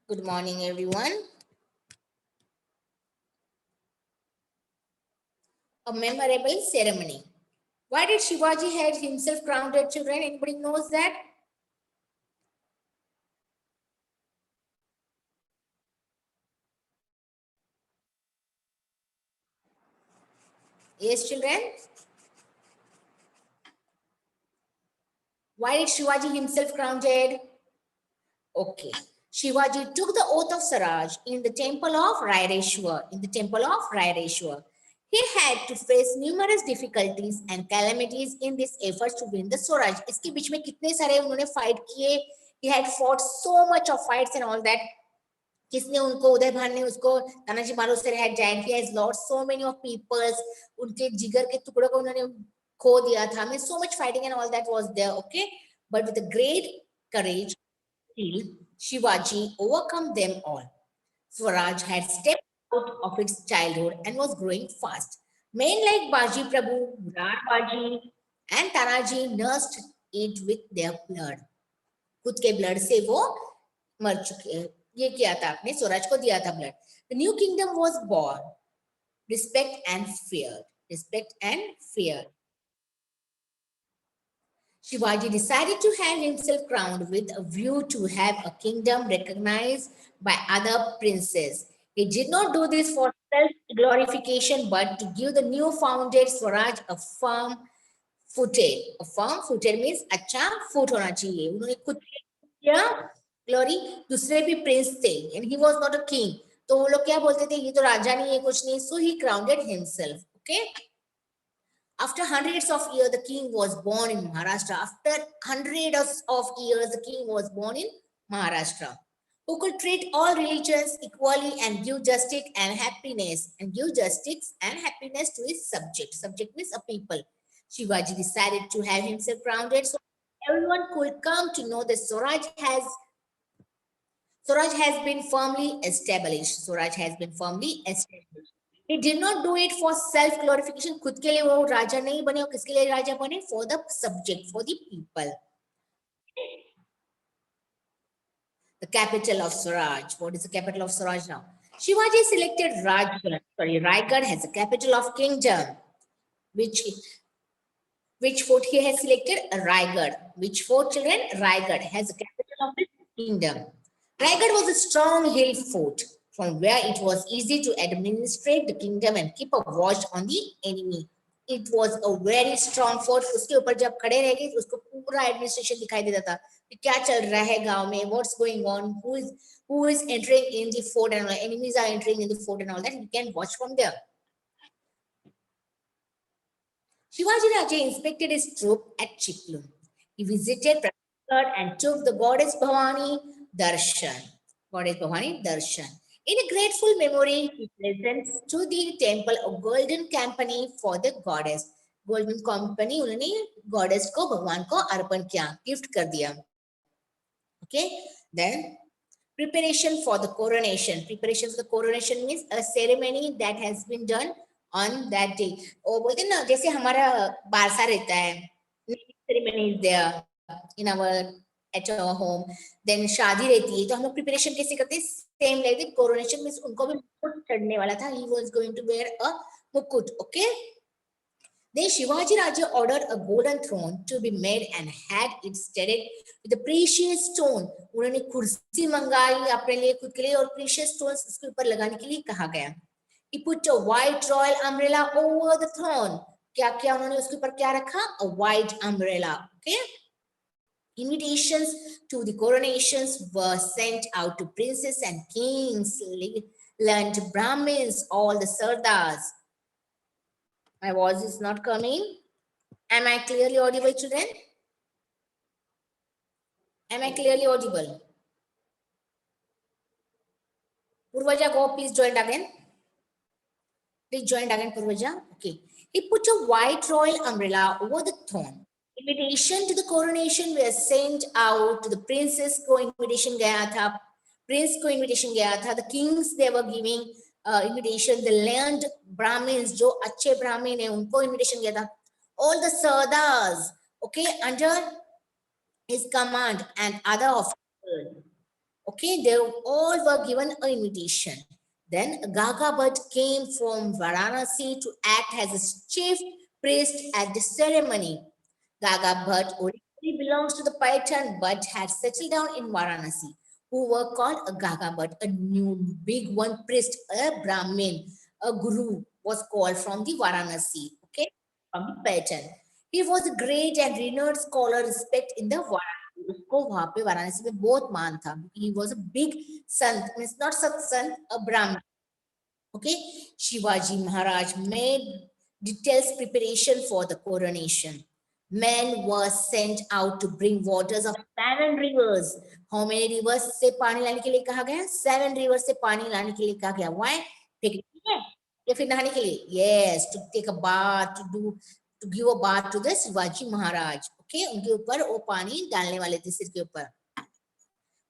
Good morning, everyone. A memorable ceremony. Why did Shivaji had himself crowned children? Anybody knows that? Yes, children. Why did Shivaji himself crowned? Okay. Shivaji took the oath of Swaraj in the temple of Raireshwar. In the temple of Raireshwar. He had to face numerous difficulties and calamities in this efforts to win the Swaraj. इसके बीच में कितने सारे उन्होंने fight किए. He had fought so much of fights and all that. किसने उनको उदय भान ने उसको Tanaji Malusare had died. He has lost so many of peoples. उनके जिगर के टुकड़ों को उन्होंने खो दिया था. I mean, so much fighting and all that was there. Okay, but with a great courage, Shivaji overcome them all. Swaraj had stepped out of its childhood and was growing fast. Men like Baji Prabhu, Rar Baji, and Tanaji nursed it with their blood. खुद के blood से वो मर चुके हैं. ये किया था आपने, स्वराज को दिया था blood. The new kingdom was born. Respect and fear. Respect and fear. Shivaji decided to have himself crowned with a view to have a kingdom recognized by other princes. He did not do this for self-glorification, but to give the new founded Swaraj a firm footed. A firm footed means अच्छा foot होना चाहिए. उन्होंने खुद क्या glory दूसरे भी Prince थे and he was not a king. तो वो लोग क्या बोलते थे, ये तो राजा नहीं है, कुछ नहीं. So he crowned himself. Okay. After hundreds of years, the king was born in Maharashtra. After hundreds of years, the king was born in Maharashtra, who could treat all religions equally and give justice and happiness, to his subject. Subject means a people. Shivaji decided to have himself crowned so everyone could come to know that Swaraj has been firmly established. Swaraj has been firmly established. He did not do it for self glorification. खुद के लिए वो राजा नहीं बने और किसके लिए राजा बने? For the subject, for the people. The capital of Swaraj. What is the capital of Swaraj now? Shivaji selected Raigad as the capital of kingdom. Which fort he has selected? Raigad. Which fort, children? Raigad has the capital of the kingdom. Raigad was a strong hill fort from where it was easy to administrate the kingdom and keep a watch on the enemy. It was a very strong fort. उसके ऊपर जब खड़े रह गए उसको पूरा administration दिखाई देता था कि क्या चल रहा है गांव में, what's going on, who is entering in the fort and all, enemies are entering in the fort and all that. You can watch from there. Shivaji Raja inspected his troop at Chiklun. He visited Prayagraj and took the goddess Bhavani Darshan. Goddess Bhavani Darshan. In a grateful memory, he presents to the temple a golden company for the goddess. Golden company उन्होंने goddess को भगवान को अर्पण किया, gift कर दिया. Okay, then preparation for the coronation. Preparation for the coronation means a ceremony that has been done on that day. वो बोलते हैं ना, जैसे हमारा बारसा रहता है, ceremony is there in our at our home. Then शादी रहती है, तो हम लोग preparation कैसे करते हैं? Same like the coronation means उनको भी मुकुट चढ़ने वाला था. He was going to wear a mukut. Okay. Then Shivaji Raja ordered a golden throne to be made and had it studded with a precious stone. उन्होंने कुर्सी मंगाई अपने लिए खुद के लिए और precious stones उसके ऊपर लगाने के लिए कहा गया. He put a white royal umbrella over the throne. क्या क्या उन्होंने उसके ऊपर क्या रखा? A white umbrella. Okay. Invitations to the coronations were sent out to princes and kings, learned Brahmins, all the Sardars. My voice is not coming. Am I clearly audible, children? Am I clearly audible? Purvaja, go, please join again. Please join again, Purvaja. Okay. He put a white royal umbrella over the throne. Invitation to the coronation were sent out to the princes को invitation गया था, prince को invitation गया था, the kings they were giving invitation, the learned Brahmins जो अच्छे Brahmin हैं उनको invitation गया था, all the Sardars, okay, under his command and other officers. Okay, they all were given an invitation. Then Gagabhat came from Varanasi to act as a chief priest at the ceremony. Gagabhat originally belongs to the Paitan but had settled down in Varanasi, who were called a Gagabhat, a new big one priest, a Brahmin, a guru was called from the Varanasi, okay, from the Paitan. He was a great and renowned scholar, respect in the Varanasi. उसको वहां पे वाराणसी में बहुत मान था. He was a big sant, means not such sant, a Brahmin. Okay, Shivaji Maharaj made details preparation for the coronation. Men were sent out to bring waters of 7 rivers. How many rivers से पानी लाने के लिए कहा गया? 7 rivers से पानी लाने के लिए कहा गया. Why? Picnic है या फिर नहाने के लिए? Yes, to take a bath, to give a bath to the Shivaji Maharaj. Okay, उनके ऊपर वो पानी डालने वाले थे सिर के ऊपर.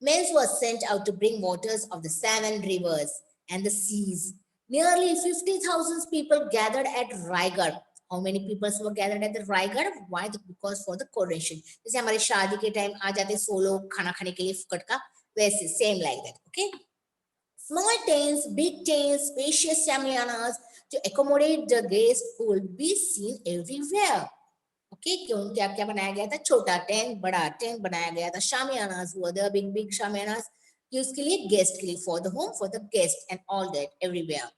Men were sent out to bring waters of the 7 rivers and the seas. Nearly 50,000 people gathered at Raigad. How many people were gathered at the Raigad? Why? Because for the coronation. जैसे हमारे शादी के time आ जाते 100 लोग खाना खाने के लिए फुकट का, वैसे same like that. Okay. Small tents, big tents, spacious shamiyanas to accommodate the guests could be seen everywhere. Okay, क्यों क्या क्या बनाया गया था? छोटा टेंट, बड़ा टेंट बनाया गया था. शामियानास हुआ था, बिग बिग शामियानास, कि उसके लिए गेस्ट के लिए, for the home, for the guest and all that everywhere.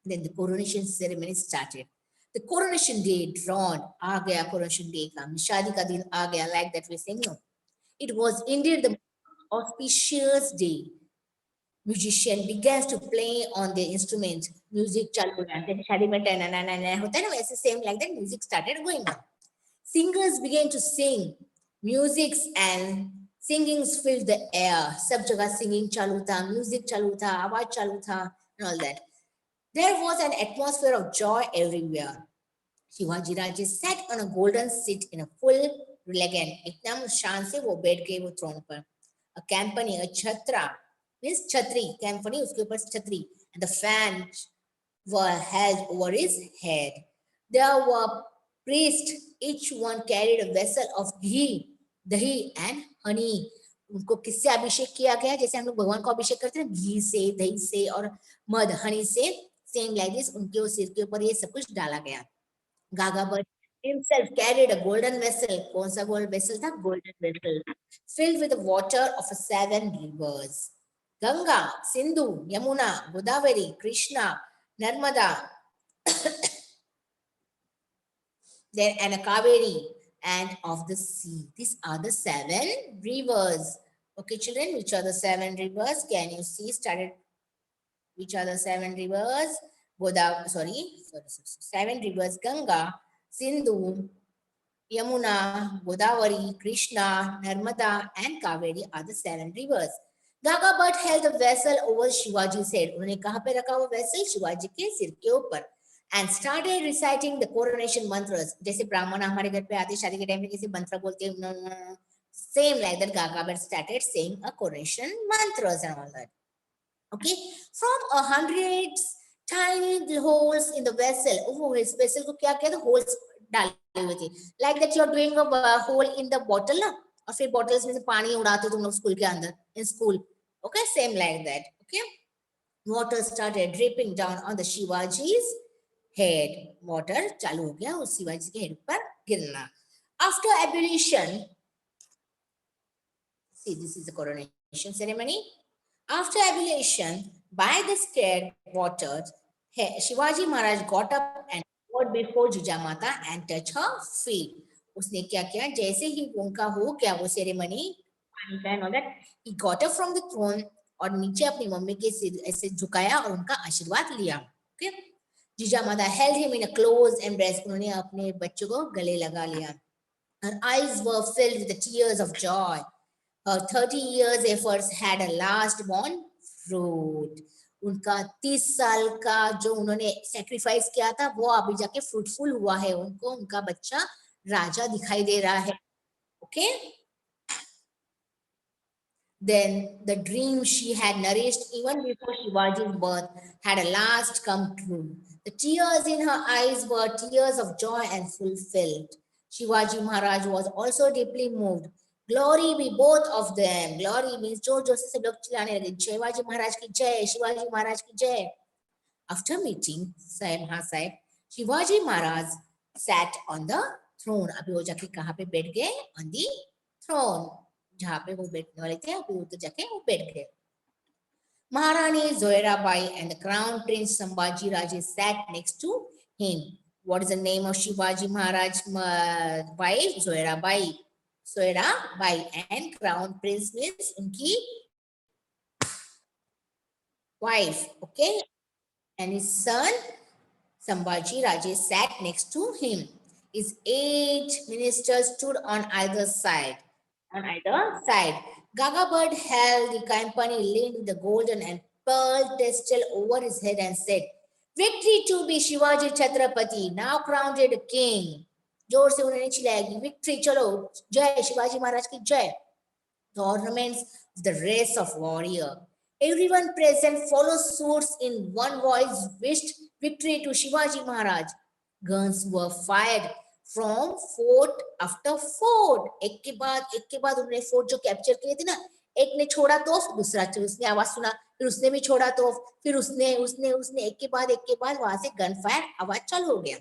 Then the coronation ceremony started. The coronation day drawn, आ गया coronation day का, शादी का दिन आ गया, like that we saying no. It was indeed the auspicious day. Musician began to play on the instrument. Music चालू हो गया, जैसे शादी में टैना ना ना ना होता है ना, वैसे same like that music started going on. Singers began to sing. Music and singings filled the air. सब जगह singing चालू था, music चालू था, आवाज चालू था, and all that. There was an atmosphere of joy everywhere. Shivaji Raje sat on a golden seat in a full elegant. एकदम शान से वो बैठ गए वो throne पर. A campani, a chhatra, means chhatri, campani उसके ऊपर छतरी, and the fans were held over his head. There were priests, each one carried a vessel of ghee, dahi and honey. उनको किससे अभिषेक किया गया? जैसे हम लोग भगवान को अभिषेक करते हैं घी से, दही से और मध, हनी से, सेम लाइक दिस उनके सिर के ऊपर ये सब कुछ डाला गया. Gagabhat himself carried a golden vessel. कौन सा गोल्ड वेसल था? Golden vessel filled with the water of 7 rivers. Ganga, Sindhu, Yamuna, Godavari, Krishna, Narmada, then and a Kaveri, and of the sea. These are the 7 rivers. Okay, children, which are the 7 rivers? Can you see? Started. Which are the 7 rivers? Godavari, sorry, 7 rivers: Ganga, Sindhu, Yamuna, Godavari, Krishna, Narmada, and Kaveri are the 7 rivers. Gagabhat held the vessel over Shivaji's head. उन्होंने कहाँ पे रखा वो vessel? Shivaji के सिर के ऊपर. And started reciting the coronation mantras. जैसे ब्राह्मण हमारे घर पे आते शादी के टाइम पे कैसे मंत्र बोलते हैं, same like that Gagabhat started saying a coronation mantras and all that. Okay, from 100 tiny holes in the vessel. Oh, इस vessel को क्या किया था? Holes डाले हुए थे. Like that you are doing a hole in the bottle ना, और फिर bottles में से पानी उड़ाते तुम लोग स्कूल के अंदर, in school. Okay, same like that. Okay, water started dripping down on the Shivaji's head. Water चालू हो गया उस शिवाजी के head पर गिरना. After ablution, see, this is the coronation ceremony. After ablution by the scared waters, Shivaji Maharaj got up and stood before Jijamata and touched her feet. उसने क्या किया? जैसे ही उनका हो गया वो ceremony, he got up from the throne और नीचे अपनी मम्मी के सिर ऐसे झुकाया और उनका आशीर्वाद लिया. Okay? Jijamata held him in a close embrace. उन्होंने अपने बच्चों को गले लगा लिया. Her eyes were filled with the tears of joy. Her 30 years efforts had a last born fruit. उनका 30 साल का जो उन्होंने सेक्रीफाइस किया था वो अभी जाके फ्रूटफुल हुआ है. उनको उनका बच्चा राजा दिखाई दे रहा है. Okay? Then the dream she had nourished even before Shivaji's birth had at last come true. The tears in her eyes were tears of joy and fulfilled. Shivaji Maharaj was also deeply moved. Glory be both of them. Glory means जोर जोर से सब लोग चिल्लाने लगे, शिवाजी महाराज की जय, शिवाजी महाराज की जय. After meeting Sahib Mahasahib, Shivaji Maharaj sat on the throne. अभी वो जाके कहाँ पे बैठ गए? On the throne. जहाँ पे वो बैठने वाले थे, अभी वो तो जाके वो बैठ गए. Maharani Zoirabai and the Crown Prince Sambhaji Raje sat next to him. What is the name of Shivaji Maharaj's wife? Zoirabai. Zoirabai, and Crown Prince means unki wife. Okay. And his son Sambhaji Raje sat next to him. His 8 ministers stood on either side. Gagabird held the company, leaned the golden and pearl tassel over his head and said, "Victory to be Shivaji Chhatrapati, now crowned king." जोर से उन्होंने चिल्लाएगी, victory चलो, जय शिवाजी महाराज की जय. The ornaments of the race of warrior. Everyone present followed suit in one voice, wished victory to Shivaji Maharaj. Guns were fired from fort after fort. एक के बाद उन्होंने फोर्ट जो कैप्चर किए थे ना, एक ने छोड़ा तोफ, दूसरा उसने आवाज सुना, फिर उसने भी छोड़ा तोफ, फिर उसने एक के बाद वहां से गन फायर आवाज चालू हो गया.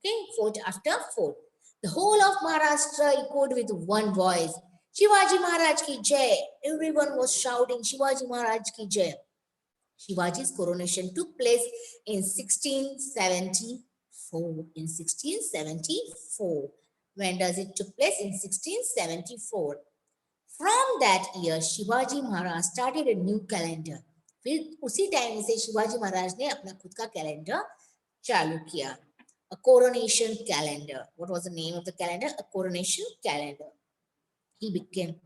Okay, fort after fort. The whole of Maharashtra echoed with one voice, Shivaji Maharaj ki jai. Everyone was shouting Shivaji Maharaj ki jai. Shivaji's coronation took place in 1674. In 1674. When does it took place? In 1674. From that year, Shivaji Maharaj started a new calendar. फिर उसी time से शिवाजी महाराज ने अपना खुद का calendar चालू किया. A coronation calendar. What was the name of the calendar? A coronation calendar. He became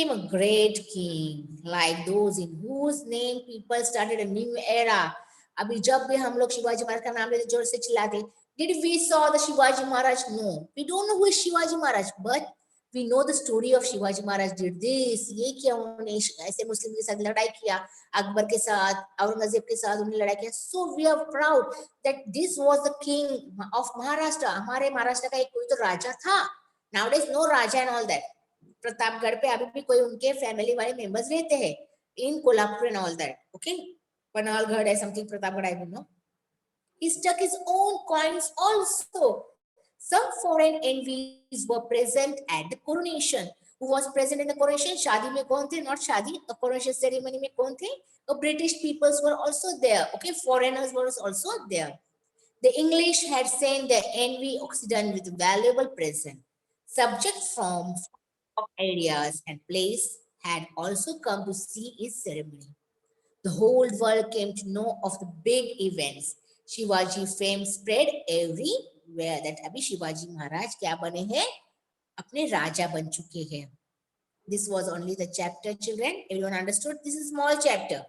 a great king, like those in whose name people started a new era. अभी जब भी हम लोग शिवाजी महाराज का नाम लेते जोर से चिल्लाते, did we saw the Shivaji Maharaj? No, we don't know who is Shivaji Maharaj, but we know the story of Shivaji Maharaj did this. ये किया उन्होंने, ऐसे मुस्लिम के साथ लड़ाई किया, अकबर के साथ, औरंगजेब के साथ उन्होंने लड़ाई किया. So we are proud that this was the king of Maharashtra. हमारे महाराष्ट्र का एक कोई तो राजा था. Nowadays no raja and all that. Pratapgarh पे अभी भी कोई उनके फैमिली वाले मेंबर्स रहते हैं. In Kolhapur and all that. Okay, Panalgarh or something, Pratapgarh, I don't know. He stuck his own coins also. Some foreign envies were present at the coronation. Who was present in the coronation? Shadi mein kaun the? Not shadi. A coronation ceremony mein kaun the? The British peoples were also there. Okay, foreigners were also there. The English had sent their envy Occident with valuable present. Subjects from areas and place had also come to see his ceremony. The whole world came to know of the big events. Shivaji fame spread everywhere. That अभी शिवाजी महाराज क्या बने हैं? अपने राजा बन चुके हैं. This was only the chapter, children. Everyone understood? This is a small chapter.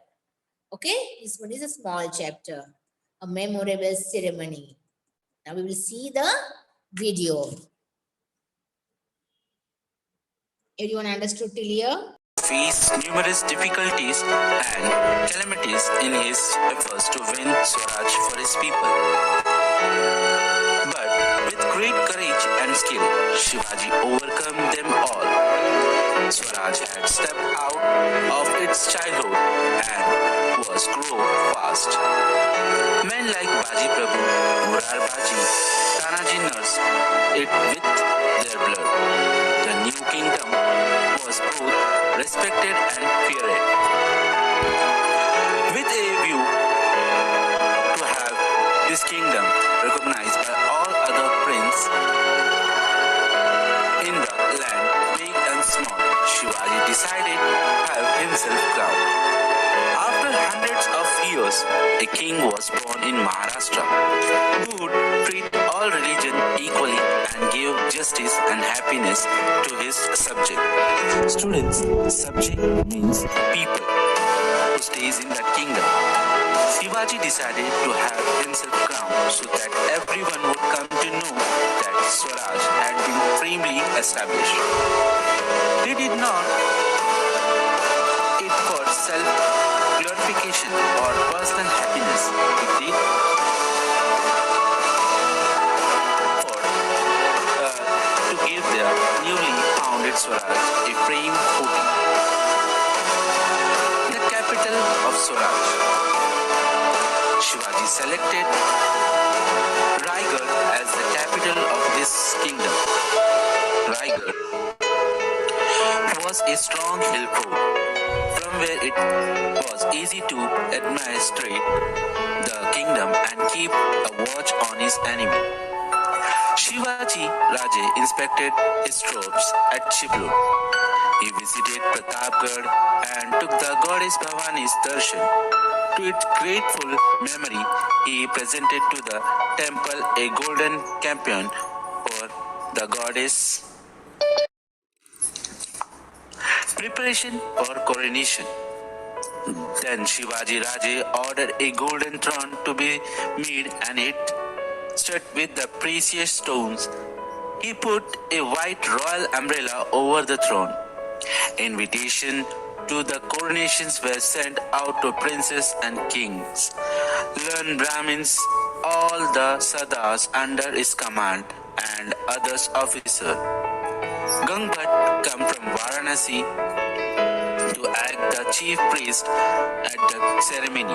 Okay, this one is a small chapter. A memorable ceremony. Now we will see the video. Everyone understood till here? Faced numerous difficulties and calamities in his efforts to win Swaraj for his people. But with great courage and skill, Shivaji overcome them all. Swaraj had stepped out of its childhood and was grown fast. Men like Baji Prabhu, Murar Baji, Tanaji nursed it with their blood. The new kingdom was both respected and feared. With a view to have this kingdom recognized by all other princes in the land, big and small, Shivaji decided to have himself crowned. After hundreds of years, a king was born in Maharashtra who would treat all religion equally and give justice and happiness to his subject. Students, subject means people who stays in that kingdom. Shivaji decided to have himself crowned so that everyone would come to know that Swaraj had been firmly established. He did not it for self-glorification or personal happiness. He did for to give their newly founded granted Swaraj a frame footing. The capital of Swaraj. Shivaji selected Raigad as the capital of this kingdom. Raigad was a strong hill fort from where it was easy to administrate the kingdom and keep a watch on his enemy. Shivaji Raje inspected his troops at Chiplur. He visited Pratapgarh and took the goddess Bhavani's darshan. To its grateful memory, he presented to the temple a golden campion for the goddess. Preparation for coronation. Then Shivaji Raje ordered a golden throne to be made and it studded with the precious stones. He put a white royal umbrella over the throne. Invitation to the coronations were sent out to princes and kings, learned Brahmins, all the Sardars under his command, and others officers. Gangbhat come from Varanasi to act the chief priest at the ceremony.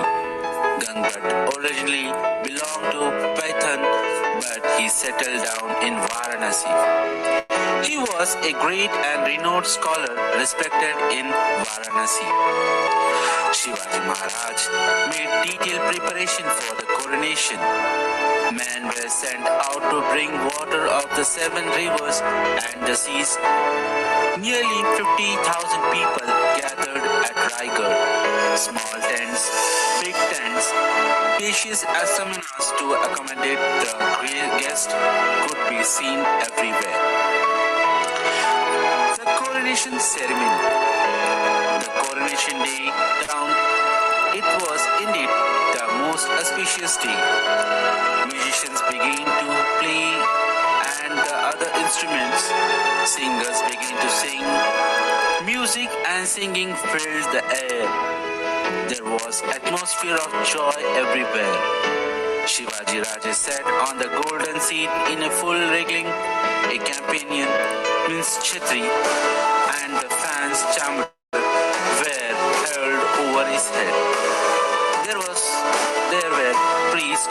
Gangbhat originally belonged to Paithan, but he settled down in Varanasi. He was a great and renowned scholar respected in Varanasi. Shivaji Maharaj made detailed preparation for the coronation. Men were sent out to bring water of the 7 rivers and the seas. Nearly 50,000 people gathered at Raigad. Small tents, big tents, spacious astamanas to accommodate the guests could be seen everywhere. The coronation ceremony. The coronation day round, it was indeed the most auspicious day. Musicians began to play and the other instruments. Singers began to sing. Music and singing filled the air. There was atmosphere of joy everywhere. Shivaji Raje sat on the golden seat in a full regalia, a companion, means Chhatri, and the fans chamber were held over his head. There were priests,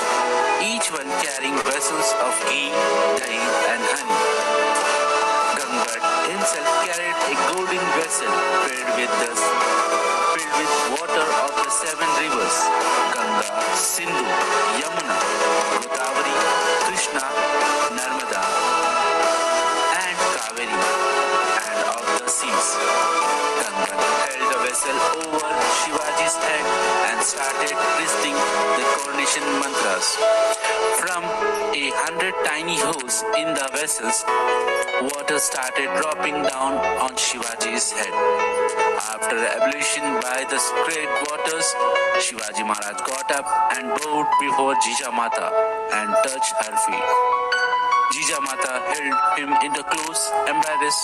each one carrying vessels of ghee, dahi, and honey. Gangbhat himself carried a golden vessel filled with water of the 7 rivers: Ganga, Sindhu, Yamuna, Godavari, Krishna, Narmada, and Kaveri, and of the seas. Gangbhat held the vessel over Shivaji's head and started reciting the coronation mantras. From 100 tiny holes in the vessels, water started dropping down on Shivaji's head. After ablution by the sacred waters, Shivaji Maharaj got up and bowed before Jijamata and touched her feet. Jijamata held him in the close embrace.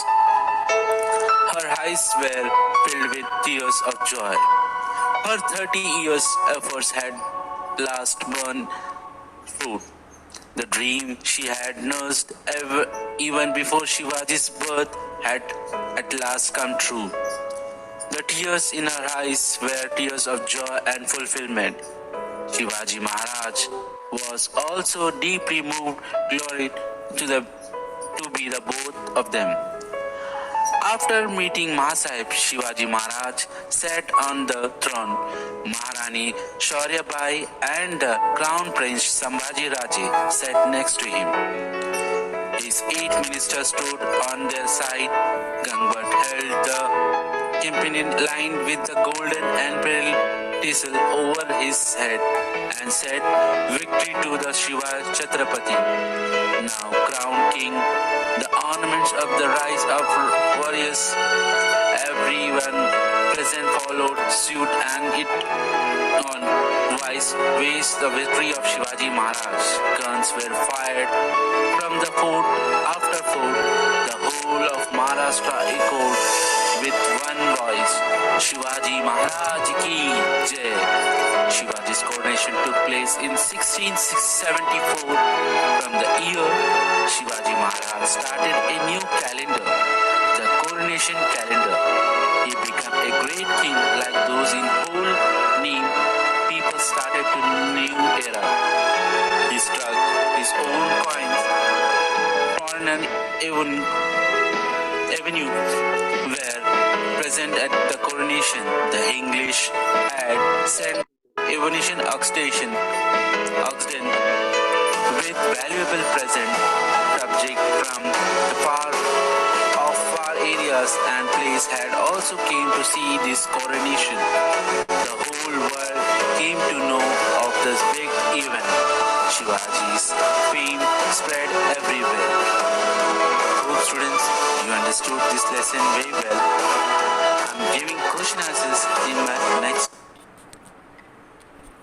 Her eyes were filled with tears of joy. Her 30 years' efforts had last borne fruit. The dream she had nursed even before Shivaji's birth had at last come true. The tears in her eyes were tears of joy and fulfillment. Shivaji Maharaj was also deeply moved, glory to be the both of them. After meeting Mahasahib, Shivaji Maharaj sat on the throne. Maharani Shauryabai and the Crown Prince Sambhaji Raje sat next to him. His 8 ministers stood on their side. Gangbhat held the companion lined with the golden and pearl tinsel over his head and said, "Victory to the Shiva Chhatrapati." Now crowned king, the ornaments of the rise of warriors, everyone present followed suit and it on ways the victory of Shivaji Maharaj. Guns were fired from the fort after fort. The whole of Maharashtra echoed with one voice, Shivaji Maharaj ki Jai. Shivaji's coronation took place in 1674. From the year Shivaji Maharaj started a new calendar. The coronation calendar. He became a great king like those in whole name. People started to new era. He struck his own coins for an avenue were present at the coronation. The English had sent Evolution Oxidation with valuable present subject from the far areas and place had also came to see this coronation. The whole world came to know of this big event. Shivaji's fame spread everywhere. Hope students, you understood this lesson very well. I'm giving question answers in my next.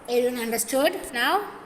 Everyone understood now?